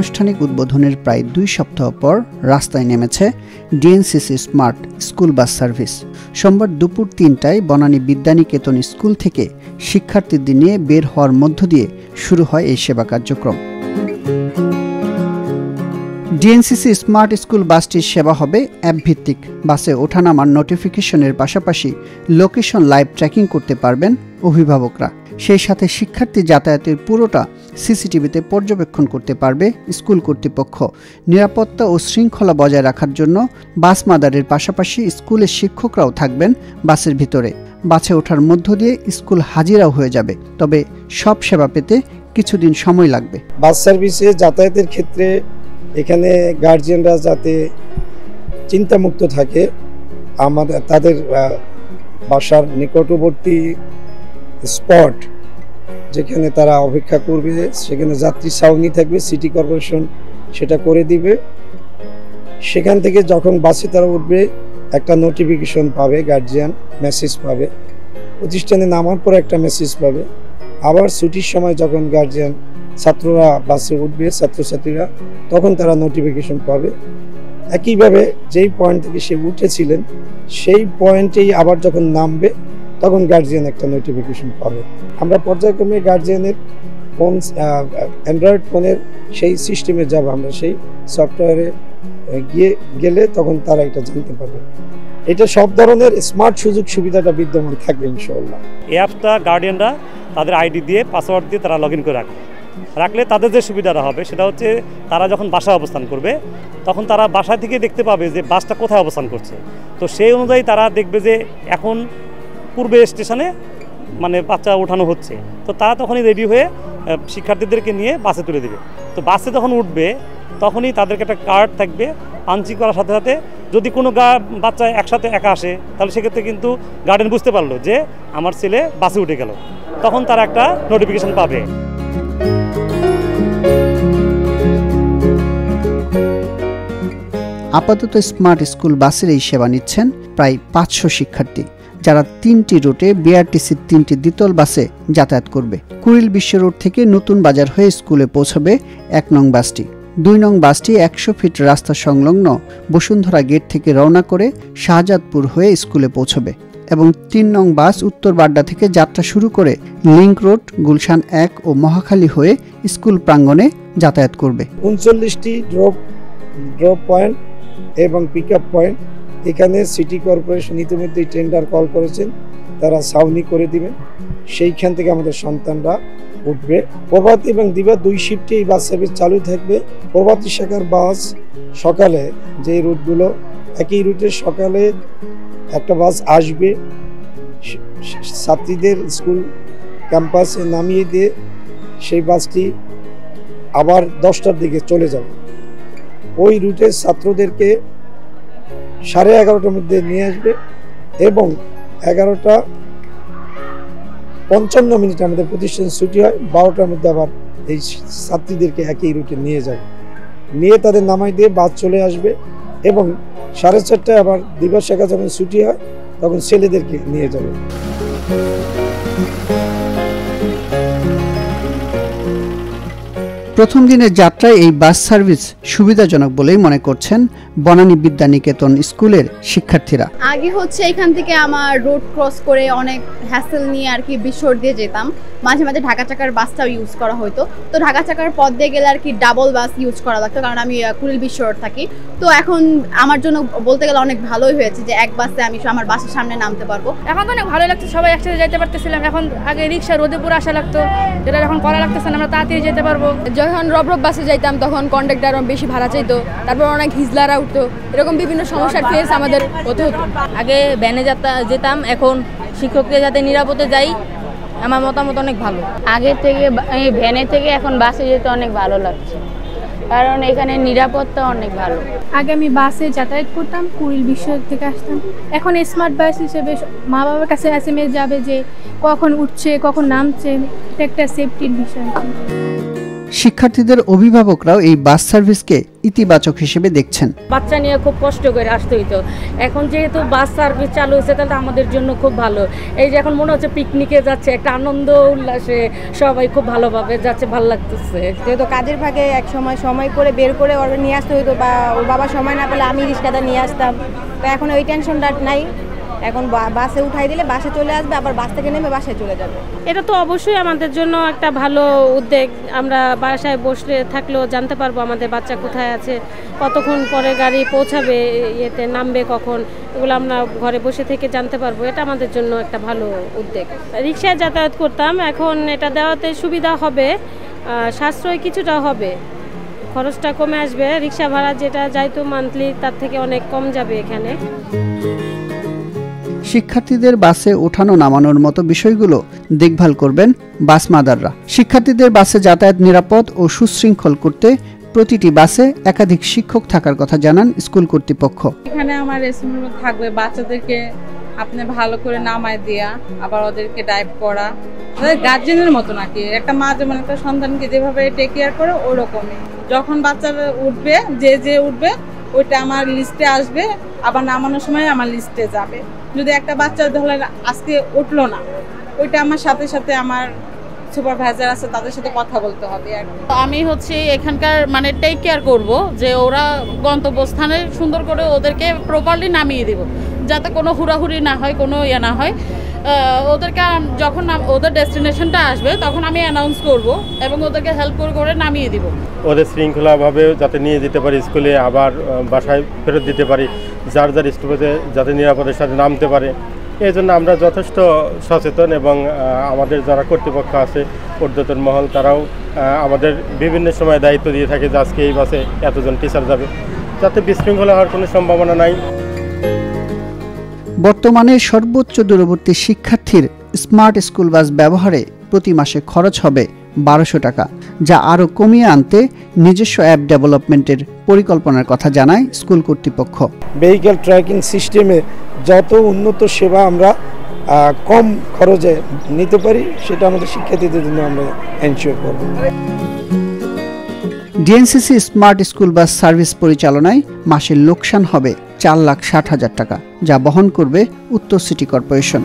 আনুষ্ঠানিক উদ্বোধনের প্রায় 2 সপ্তাহ পর রাস্তায় নেমেছে DNCC smart school bus service. সোমবার দুপুর 3টায় বনানী বিদ্যানিকেতন স্কুল থেকে শিক্ষার্থীদের নিয়ে বের হওয়ার মধ্য দিয়ে শুরু হয় এই সেবা কার্যক্রম। ডিএনসিসি স্মার্ট স্কুল বাসটির সেবা হবে অ্যাপ ভিত্তিক। বাসে ওঠানামার নোটিফিকেশনের পাশাপাশি লোকেশন লাইভ ট্র্যাকিং করতে পারবেন অভিভাবকরা। সেই সাথে শিক্ষার্থী যাতায়াতের পুরোটা সিসিটিভিতে পর্যবেক্ষণ করতে পারবে স্কুল কর্তৃপক্ষ। নিরাপত্তা ও শৃঙ্খলা বজায় রাখার জন্য বাস মাদারের পাশাপাশি স্কুলের শিক্ষকরাও থাকবেন বাসের ভিতরে। বাসে ওঠার মধ্য দিয়ে স্কুল হাজিরাও হয়ে যাবে, তবে সব সেবা পেতে কিছুদিন সময় লাগবে। বাস সার্ভিসে যাতায়াতের ক্ষেত্রে এখানে গার্জিয়ানরা যাতে চিন্তামুক্ত থাকে, আমাদের তাদের বাসার নিকটবর্তী স্পট যেখানে তারা অপেক্ষা করবে সেখানে যাত্রী ছাউনি থাকবে, সিটি কর্পোরেশন সেটা করে দিবে। সেখান থেকে যখন বাসে তারা উঠবে একটা নোটিফিকেশন পাবে, গার্জিয়ান মেসেজ পাবে, প্রতিষ্ঠানে নামার পর একটা মেসেজ পাবে। আবার ছুটির সময় যখন গার্জিয়ান ছাত্ররা বাসে উঠবে, ছাত্রছাত্রীরা, তখন তারা নোটিফিকেশন পাবে। একইভাবে যেই পয়েন্ট থেকে সে উঠেছিলেন সেই পয়েন্টেই আবার যখন নামবে তখন গার্জিয়ান একটা নোটিফিকেশন পাবে। আমরা পর্যায়ক্রমে গার্জিয়ানের ফোন, অ্যান্ড্রয়েড ফোনের সেই সিস্টেমে যাব, আমরা সেই সফটওয়্যারে গেলে তখন তারা এটা জানতে পারবে। এটা সব ধরনের স্মার্ট সুযোগ সুবিধাটা বিদ্যমান থাকবে ইনশাআল্লাহ। এই অ্যাপটা গার্ডিয়ানরা তাদের আইডি দিয়ে, পাসওয়ার্ড দিয়ে তারা লগ ইন করে রাখলে তাদের যে সুবিধাটা হবে সেটা হচ্ছে তারা যখন বাসায় অবস্থান করবে তখন তারা বাসা থেকে দেখতে পাবে যে বাসটা কোথায় অবস্থান করছে। তো সেই অনুযায়ী তারা দেখবে যে এখন পূর্বে স্টেশনে বাচ্চা ওঠানো হচ্ছে, তো তারা তখনই রেডি হয়ে শিক্ষার্থীদেরকে নিয়ে বাসে তুলে দেবে। তো বাসে যখন উঠবে তখনই তাদেরকে একটা কার্ড থাকবে, পাঞ্চিং করার সাথে সাথে যদি কোনো বাচ্চা একসাথে একা আসে তাহলে সেক্ষেত্রে কিন্তু গার্ডিয়ান বুঝতে পারলো যে আমার ছেলে বাসে উঠে গেল, তখন তারা একটা নোটিফিকেশন পাবে। আপাতত স্মার্ট স্কুল বাসের এই সেবা নিচ্ছেন প্রায় 500 শিক্ষার্থী, যারা 3টি রুটে বিআরটিসির 3টি দ্বিতল বাসে যাতায়াত করবে। কুড়িল বিশ্ব রোড থেকে নতুন বাজার হয়ে স্কুলে পৌঁছবে 1 নং বাসটি। 2 নং বাসটি 100 ফিট রাস্তা সংলগ্ন বসুন্ধরা গেট থেকে রওনা করে শাহজাদপুর হয়ে স্কুলে পৌঁছবে এবং 3 নং বাস উত্তর বাড্ডা থেকে যাত্রা শুরু করে লিংক রোড, গুলশান 1 ও মহাখালী হয়ে স্কুল প্রাঙ্গণে যাতায়াত করবে। 39টি ড্রপ পয়েন্ট এবং পিক আপ পয়েন্ট এখানে সিটি কর্পোরেশন ইতিমধ্যেই টেন্ডার কল করেছেন, তারা ছাউনি করে দিবেন। সেইখান থেকে আমাদের সন্তানরা উঠবে। প্রভাতী এবং দিবা 2 শিফটে এই বাস সার্ভিস চালু থাকবে। প্রভাতী শাখার বাস সকালে যে রুটগুলো, একই রুটে সকালে একটা বাস আসবে, ছাত্রীদের স্কুল ক্যাম্পাসে নামিয়ে দিয়ে সেই বাসটি আবার 10টার দিকে চলে যাবে। ওই রুটে ছাত্রদেরকে 11:30টার মধ্যে নিয়ে আসবে এবং 11:55 আমাদের প্রতিষ্ঠান ছুটি হয়। 12টার মধ্যে আবার এই ছাত্রীদেরকে একই রুটে নিয়ে যাবে, নিয়ে তাদের নামাই দিয়ে বাস চলে আসবে এবং 4:30টায় আবার দিবা শাখা যখন ছুটি হয় তখন ছেলেদেরকে নিয়ে যাবে। প্রথম দিনের যাত্রায় এই বাস সার্ভিস সুবিধাজনক বলেই মনে করছেন বনানী বিদ্যানিকেতন স্কুলের শিক্ষার্থীরা। আগে এখান থেকে আমার রোড ক্রস করে অনেক হ্যাসেল নিয়ে আর কি বিশ্বর দিয়ে যেতাম, মাঝে মাঝে ঢাকা চাকার বাসটাও ইউজ করা হতো। তো ঢাকা চাকার পথ দিয়ে গেলে আর কি ডাবল বাস ইউজ করা লাগতো, কারণ আমি কুড়িল বিশ্ব রোড থাকি। তো এখন আমার জন্য বলতে গেলে অনেক ভালোই হয়েছে যে এক বাসে আমি আমার বাসের সামনে নামতে পারবো। এখন তো অনেক ভালো লাগছে, সবাই একসাথে যেতে পারতেছিলাম। এখন আগে রিক্সা রোদে পুরো আসা লাগতো, যেটা এখন করা লাগতেছে না, আমরা তাড়াতাড়ি যেতে পারবো। যখন রব বাসে যাইতাম তখন কন্ডাক্টর বেশি ভাড়া চাইতো, তারপর অনেক হিজলারা উঠতো, এরকম বিভিন্ন সমস্যার ফেস আমাদের হতে হতো। আগে ভ্যানে যেতাম, এখন শিক্ষকদের যাতে নিরাপদে যাই, আমার মতামত অনেক ভালো। আগে থেকে ভ্যানে থেকে এখন বাসে যেতে অনেক ভালো লাগছে, কারণ এখানে নিরাপত্তা অনেক ভালো। আগে আমি বাসে যাতায়াত করতাম, কুড়িল বিশ্ব থেকে আসতাম। এখন স্মার্ট বাস হিসেবে মা বাবার কাছে SMS যাবে যে কখন উঠছে কখন নামছে, এটা একটা সেফটির বিষয়। শিক্ষার্থীদের অভিভাবকরাও এই বাস সার্ভিসকে ইতিবাচক হিসেবে দেখছেন। বাচ্চা নিয়ে খুব কষ্ট করে আসতে হইতো, এখন যেহেতু বাস সার্ভিস চালু হয়েছে তাহলে আমাদের জন্য খুব ভালো। এই যে এখন মনে হচ্ছে পিকনিকে যাচ্ছে, একটা আনন্দ উল্লাসে সবাই খুব ভালোভাবে যাচ্ছে, ভালো লাগতেছে। যেহেতু কাজের ভাগে এক সময় করে বের করে ওর নিয়ে আসতে হইতো, বা ওর বাবা সময় না পেলে আমি রিক্সাটা নিয়ে আসতাম। তো এখন ওই টেনশনটা নাই, এখন বাসে উঠাই দিলে বাসে চলে আসবে, আবার বাস থেকে নেমে বাসায় চলে যাবে। এটা তো অবশ্যই আমাদের জন্য একটা ভালো উদ্যোগ। আমরা বাসায় বসে থাকলেও জানতে পারবো আমাদের বাচ্চা কোথায় আছে, কতক্ষণ পরে গাড়ি পৌঁছাবে, ইয়েতে নামবে কখন, এগুলো আমরা ঘরে বসে থেকে জানতে পারবো। এটা আমাদের জন্য একটা ভালো উদ্যোগ। রিক্সায় যাতায়াত করতাম, এখন এটা দেওয়াতে সুবিধা হবে, সাশ্রয় কিছুটা হবে, খরচটা কমে আসবে। রিক্সা ভাড়া যেটা যাইতো মান্থলি তার থেকে অনেক কম যাবে এখানে। শিক্ষার্থীদের বাসে ওঠানো নামানোর মতো বিষয়গুলো দেখভাল করবেন বাস মাদাররা। শিক্ষার্থীদের বাসে যাতায়াত নিরাপদ ও সুশৃঙ্খল করতে প্রতিটি বাসে একাধিক শিক্ষক থাকার কথা জানান স্কুল কর্তৃপক্ষ। এখানে আমার রেসপন্সিবল থাকবে বাচ্চাদেরকে আপনি ভালো করে নামায় দেয়া, আবার ওদেরকে ড্রাইভ করা, গার্জেনের মতো নাকি একটা মা যেমন একটা সন্তানকে যেভাবে টেক কেয়ার করে ওরকমই। যখন বাচ্চারা উঠবে, যে উঠবে ওইটা আমার লিস্টে আসবে, আবার নামানোর সময় আমার লিস্টে যাবে। যদি একটা বাচ্চা ধরলে আজকে উঠলো না, ওইটা আমার সাথে সাথে আমার সুপারভাইজার আছে, তাদের সাথে কথা বলতে হবে। আমি এখানকার মানে টেক কেয়ার করব, যে ওরা গন্তব্যস্থানে সুন্দর করে ওদেরকে প্রপারলি নামিয়ে দেব, যাতে কোনো হুড়াহুড়ি না হয়, কোনো ইয়ে না হয়। ওদেরকে যখন ওদের ডেস্টিনেশনটা আসবে তখন আমি অ্যানাউন্স করব এবং ওদেরকে হেল্প করে নামিয়ে দিব। ওদের শৃঙ্খলাভাবে যাতে নিয়ে যেতে পারি স্কুলে, আবার বাসায় ফেরত দিতে পারি, যার স্টপেজে যাতে নিরাপদের সাথে নামতে পারে, এই জন্য আমরা যথেষ্ট সচেতন। এবং আমাদের যারা কর্তৃপক্ষ আছে, ঊর্ধ্বতন মহল, তারাও আমাদের বিভিন্ন সময় দায়িত্ব দিয়ে থাকে যে আজকে এই বাসে এতজন টিচার যাবে, যাতে বিশৃঙ্খলা হওয়ার কোনো সম্ভাবনা নাই। বর্তমানে সর্বোচ্চ দূরবর্তী শিক্ষার্থীর স্মার্ট স্কুল বাস ব্যবহারে প্রতি মাসে খরচ হবে 1200 টাকা, যা আরও কমিয়ে আনতে নিজস্ব অ্যাপ ডেভেলপমেন্টের পরিকল্পনার কথা জানায় স্কুল কর্তৃপক্ষ। ভেহিক্যাল ট্র্যাকিং সিস্টেমে যত উন্নত সেবা আমরা কম খরচে নিতে পারি, সেটা আমাদের শিক্ষার্থীদের জন্য আমরা এনশিওর করব। DNCC smart school bus service পরিচালনায় মাসের লোকসান হবে 4,60,000 টাকা, যা বহন করবে উত্তর সিটি কর্পোরেশন।